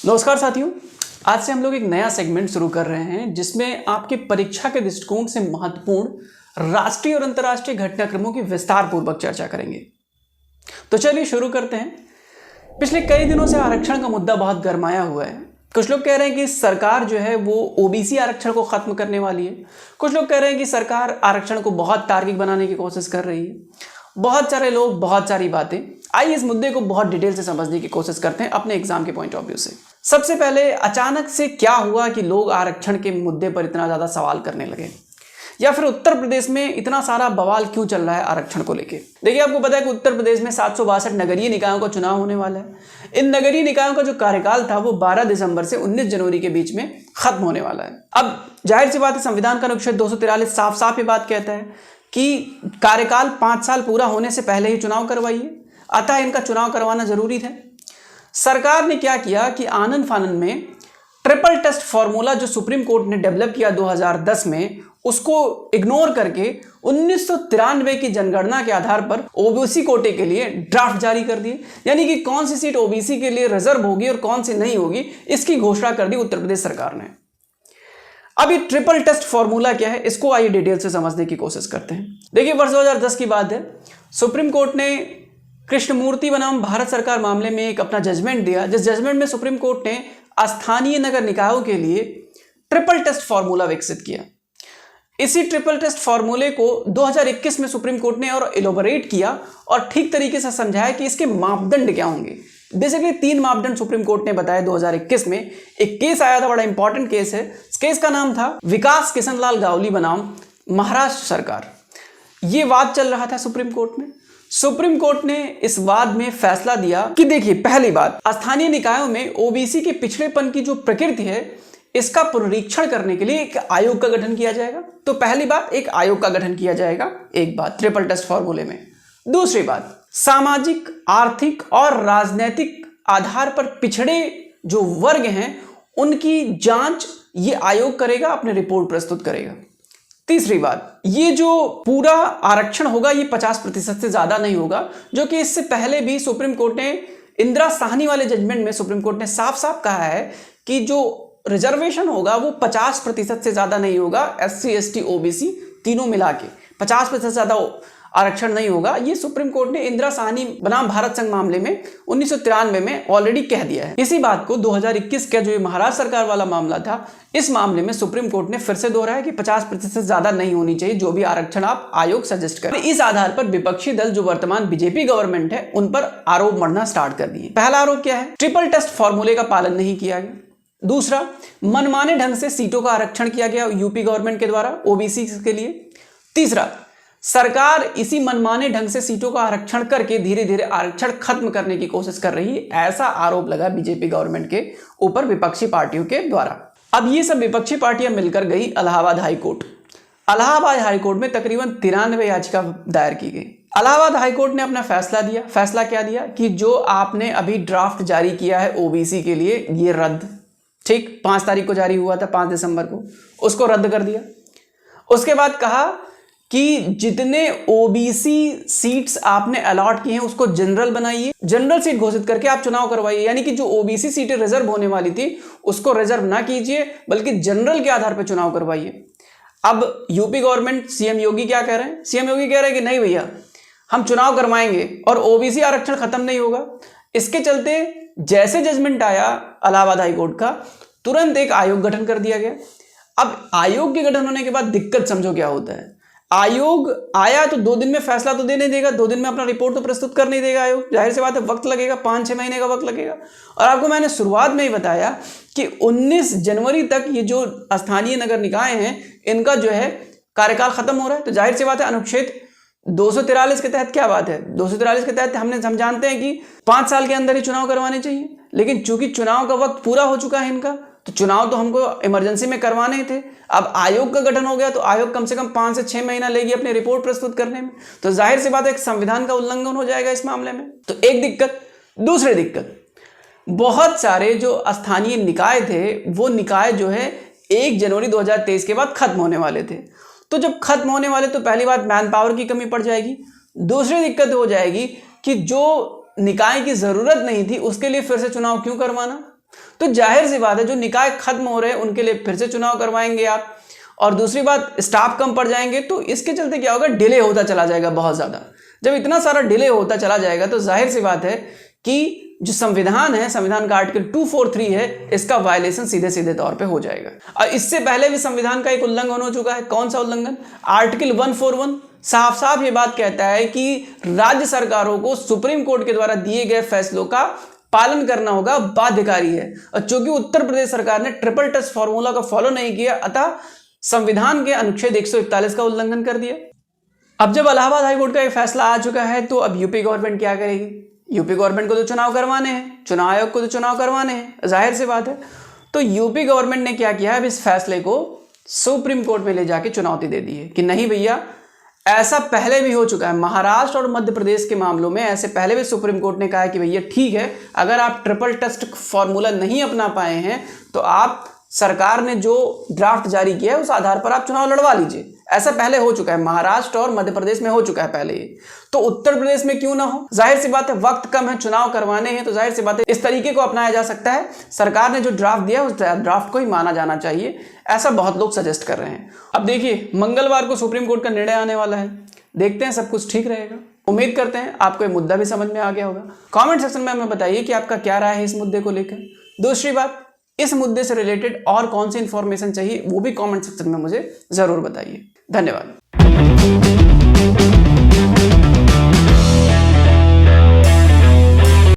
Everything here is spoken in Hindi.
नमस्कार साथियों, आज से हम लोग एक नया सेगमेंट शुरू कर रहे हैं जिसमें आपके परीक्षा के दृष्टिकोण से महत्वपूर्ण राष्ट्रीय और अंतर्राष्ट्रीय घटनाक्रमों की विस्तार पूर्वक चर्चा करेंगे। तो चलिए शुरू करते हैं। पिछले कई दिनों से आरक्षण का मुद्दा बहुत गरमाया हुआ है। कुछ लोग कह रहे हैं कि सरकार जो है वो ओबीसी आरक्षण को खत्म करने वाली है। कुछ लोग कह रहे हैं कि सरकार आरक्षण को बहुत तार्किक बनाने की कोशिश कर रही है। बहुत सारे लोग, बहुत सारी बातें। आइए इस मुद्दे को बहुत डिटेल से समझने की कोशिश करते हैं अपने एग्जाम के पॉइंट ऑफ व्यू से। सबसे पहले अचानक से क्या हुआ कि लोग आरक्षण के मुद्दे पर इतना ज़्यादा सवाल करने लगे, या फिर उत्तर प्रदेश में इतना सारा बवाल क्यों चल रहा है आरक्षण को लेके। देखिए, आपको पता है कि उत्तर प्रदेश में 762 नगरीय निकायों का चुनाव होने वाला है। इन नगरीय निकायों का जो कार्यकाल था वो 12 दिसंबर से 19 जनवरी के बीच में खत्म होने वाला है। अब जाहिर सी बात है, संविधान का अनुच्छेद 243 साफ साफ ये बात कहता है कि कार्यकाल 5 साल पूरा होने से पहले ही चुनाव करवाइए, अतः इनका चुनाव करवाना जरूरी था। सरकार ने क्या किया कि आनन फानन में ट्रिपल टेस्ट फॉर्मूला जो सुप्रीम कोर्ट ने डेवलप किया 2010 में, उसको इग्नोर करके 1993 की जनगणना के आधार पर ओबीसी कोटे के लिए ड्राफ्ट जारी कर दिए। यानी कि कौन सी सीट ओबीसी के लिए रिजर्व होगी और कौन सी नहीं होगी, इसकी घोषणा कर दी उत्तर प्रदेश सरकार ने। अब ये ट्रिपल टेस्ट फॉर्मूला क्या है, इसको आइए डिटेल से समझने की कोशिश करते हैं। देखिए, वर्ष 2010 की बात है। सुप्रीम कोर्ट ने कृष्णमूर्ति बनाम भारत सरकार मामले में एक अपना जजमेंट दिया, जिस जजमेंट में सुप्रीम कोर्ट ने स्थानीय नगर निकायों के लिए ट्रिपल टेस्ट फॉर्मूला विकसित किया। इसी ट्रिपल टेस्ट फॉर्मूले को 2021 में सुप्रीम कोर्ट ने और इलोबरेट किया और ठीक तरीके से समझाया कि इसके मापदंड क्या होंगे। बेसिकली 3 मापदंड सुप्रीम कोर्ट ने बताया 2021 में। एक केस आया था, बड़ा इंपॉर्टेंट केस है। इस केस का नाम था विकास किशनलाल गावली बनाम महाराष्ट्र सरकार। ये वाद चल रहा था सुप्रीम कोर्ट में। सुप्रीम कोर्ट ने इस वाद में फैसला दिया कि देखिए, पहली बात, स्थानीय निकायों में ओबीसी के पिछड़ेपन की जो प्रकृति है, इसका पुनरीक्षण करने के लिए एक आयोग का गठन किया जाएगा। तो पहली बात, एक आयोग का गठन किया जाएगा, एक बात ट्रिपल टेस्ट फॉर्मूले में। दूसरी बात, सामाजिक, आर्थिक और राजनीतिक आधार पर पिछड़े जो वर्ग हैं उनकी जांच ये आयोग करेगा, अपनी रिपोर्ट प्रस्तुत करेगा। तीसरी बात, ये जो पूरा आरक्षण होगा ये 50% से ज्यादा नहीं होगा, जो कि इससे पहले भी सुप्रीम कोर्ट ने इंदिरा साहनी वाले जजमेंट में सुप्रीम कोर्ट ने साफ साफ कहा है कि जो रिजर्वेशन होगा वो 50% से ज्यादा नहीं होगा। SC ST OBC तीनों मिला के 50% से ज्यादा आरक्षण नहीं होगा। ये सुप्रीम कोर्ट ने इंदिरा साहनी बनाम भारत संघ मामले में 1993 में ऑलरेडी कह दिया है। इसी बात को 2021 का जो महाराष्ट्र सरकार वाला मामला था, इस मामले में सुप्रीम कोर्ट ने फिर से दोहराया कि 50% से ज्यादा नहीं होनी चाहिए जो भी आरक्षण आप आयोग सजेस्ट करें। इस आधार पर विपक्षी दल जो वर्तमान बीजेपी गवर्नमेंट है उन पर आरोप मढ़ना स्टार्ट कर दिए। पहला आरोप क्या है? ट्रिपल टेस्ट फॉर्मूले का पालन नहीं किया गया। दूसरा, मनमाने ढंग से सीटों का आरक्षण किया गया यूपी गवर्नमेंट के द्वारा ओबीसी के लिए। तीसरा, सरकार इसी मनमाने ढंग से सीटों का आरक्षण करके धीरे धीरे आरक्षण खत्म करने की कोशिश कर रही है, ऐसा आरोप लगा बीजेपी गवर्नमेंट के ऊपर विपक्षी पार्टियों के द्वारा। अब ये सब विपक्षी पार्टियां मिलकर गई Allahabad high court. Allahabad high court में तकरीबन 93 याचिका दायर की गई। इलाहाबाद हाई कोर्ट ने अपना फैसला दिया। फैसला क्या दिया कि जो आपने अभी ड्राफ्ट जारी किया है ओबीसी के लिए, ये रद्द। ठीक, 5 तारीख को जारी हुआ था, 5 दिसंबर को, उसको रद्द कर दिया। उसके बाद कहा कि जितने ओबीसी सीट्स आपने अलॉट की हैं उसको जनरल बनाइए, जनरल सीट घोषित करके आप चुनाव करवाइए। यानी कि जो ओबीसी सीटें रिजर्व होने वाली थी उसको रिजर्व ना कीजिए, बल्कि जनरल के आधार पर चुनाव करवाइए। अब यूपी गवर्नमेंट, सीएम योगी क्या कह रहे हैं? सीएम योगी कह रहे हैं कि नहीं भैया, हम चुनाव करवाएंगे और ओबीसी आरक्षण खत्म नहीं होगा। इसके चलते जैसे जजमेंट आया इलाहाबाद हाई कोर्ट का, तुरंत एक आयोग गठन कर दिया गया। अब आयोग के गठन होने के बाद दिक्कत समझो क्या होता है। आयोग आया तो 2 दिन में फैसला तो दे नहीं देगा, 2 दिन में अपना रिपोर्ट तो प्रस्तुत कर नहीं देगा आयोग। जाहिर सी बात है, वक्त लगेगा, 5-6 महीने का वक्त लगेगा। और आपको मैंने शुरुआत में ही बताया कि 19 जनवरी तक ये जो स्थानीय नगर निकाय हैं इनका जो है कार्यकाल खत्म हो रहा है। तो जाहिर सी बात है, अनुच्छेद 243 के तहत क्या बात है, 243 के तहत हम जानते हैं कि 5 साल के अंदर ही चुनाव करवाने चाहिए। लेकिन चूंकि चुनाव का वक्त पूरा हो चुका है इनका, तो चुनाव तो हमको इमरजेंसी में करवाने ही थे। अब आयोग का गठन हो गया तो आयोग कम से कम 5 से 6 महीना लेगी अपनी रिपोर्ट प्रस्तुत करने में। तो जाहिर सी बात है, एक संविधान का उल्लंघन हो जाएगा इस मामले में। तो एक दिक्कत। दूसरी दिक्कत, बहुत सारे जो स्थानीय निकाय थे वो निकाय जो है 1 जनवरी 2023 के बाद खत्म होने वाले थे। तो जब खत्म होने वाले तो पहली बात, मैन पावर की कमी पड़ जाएगी। दूसरी दिक्कत हो जाएगी कि जो निकाय की जरूरत नहीं थी उसके लिए फिर से चुनाव क्यों करवाना। तो जाहिर सी बात है जो निकाय खत्म हो रहे हैं उनके लिए फिर से चुनाव करवाएंगे आप। और दूसरी बात, स्टाफ कम पड़ जाएंगे, तो इसके चलते क्या होगा, डिले होता चला जाएगा बहुत ज्यादा। जब इतना सारा डिले होता चला जाएगा तो जाहिर सी बात है कि जो संविधान है, संविधान का आर्टिकल 243 है, इसका वायलेशन सीधे सीधे तौर पे हो जाएगा। और इससे पहले भी संविधान का एक उल्लंघन हो चुका है। कौन सा उल्लंघन? आर्टिकल 141 साफ साफ ये बात कहता है कि राज्य सरकारों को सुप्रीम कोर्ट के द्वारा दिए गए फैसलों का पालन करना होगा, बाध्यकारी है। और चूंकि उत्तर प्रदेश सरकार ने ट्रिपल टेस्ट फॉर्मूला को फॉलो नहीं किया, अतः संविधान के अनुच्छेद 141 का उल्लंघन कर दिया। अब जब इलाहाबाद हाईकोर्ट का एक फैसला आ चुका है तो अब यूपी गवर्नमेंट क्या करेगी? यूपी गवर्नमेंट को तो चुनाव करवाने हैं, चुनाव आयोग को तो चुनाव करवाने हैं, जाहिर सी बात है। तो यूपी गवर्नमेंट ने क्या किया है, अब इस फैसले को सुप्रीम कोर्ट में ले जाके चुनौती दे दी है कि नहीं भैया, ऐसा पहले भी हो चुका है। महाराष्ट्र और मध्य प्रदेश के मामलों में ऐसे पहले भी सुप्रीम कोर्ट ने कहा है कि भैया ठीक है, अगर आप ट्रिपल टेस्ट फॉर्मूला नहीं अपना पाए हैं तो आप, सरकार ने जो ड्राफ्ट जारी किया है उस आधार पर आप चुनाव लड़वा लीजिए। ऐसा पहले हो चुका है, महाराष्ट्र और मध्य प्रदेश में हो चुका है पहले ये। तो उत्तर प्रदेश में क्यों ना हो? जाहिर सी बात है, वक्त कम है, चुनाव करवाने हैं, तो जाहिर सी बात है इस तरीके को अपनाया जा सकता है। सरकार ने जो ड्राफ्ट दिया उस ड्राफ्ट को ही माना जाना चाहिए, ऐसा बहुत लोग सजेस्ट कर रहे हैं। अब देखिए, मंगलवार को सुप्रीम कोर्ट का निर्णय आने वाला है, देखते हैं सब कुछ ठीक रहेगा। उम्मीद करते हैं आपको ये मुद्दा भी समझ में आ गया होगा। कमेंट सेक्शन में हमें बताइए कि आपका क्या राय है इस मुद्दे को लेकर। दूसरी बात, इस मुद्दे से रिलेटेड और कौन सी इंफॉर्मेशन चाहिए वो भी कमेंट सेक्शन में मुझे जरूर बताइए। धन्यवाद।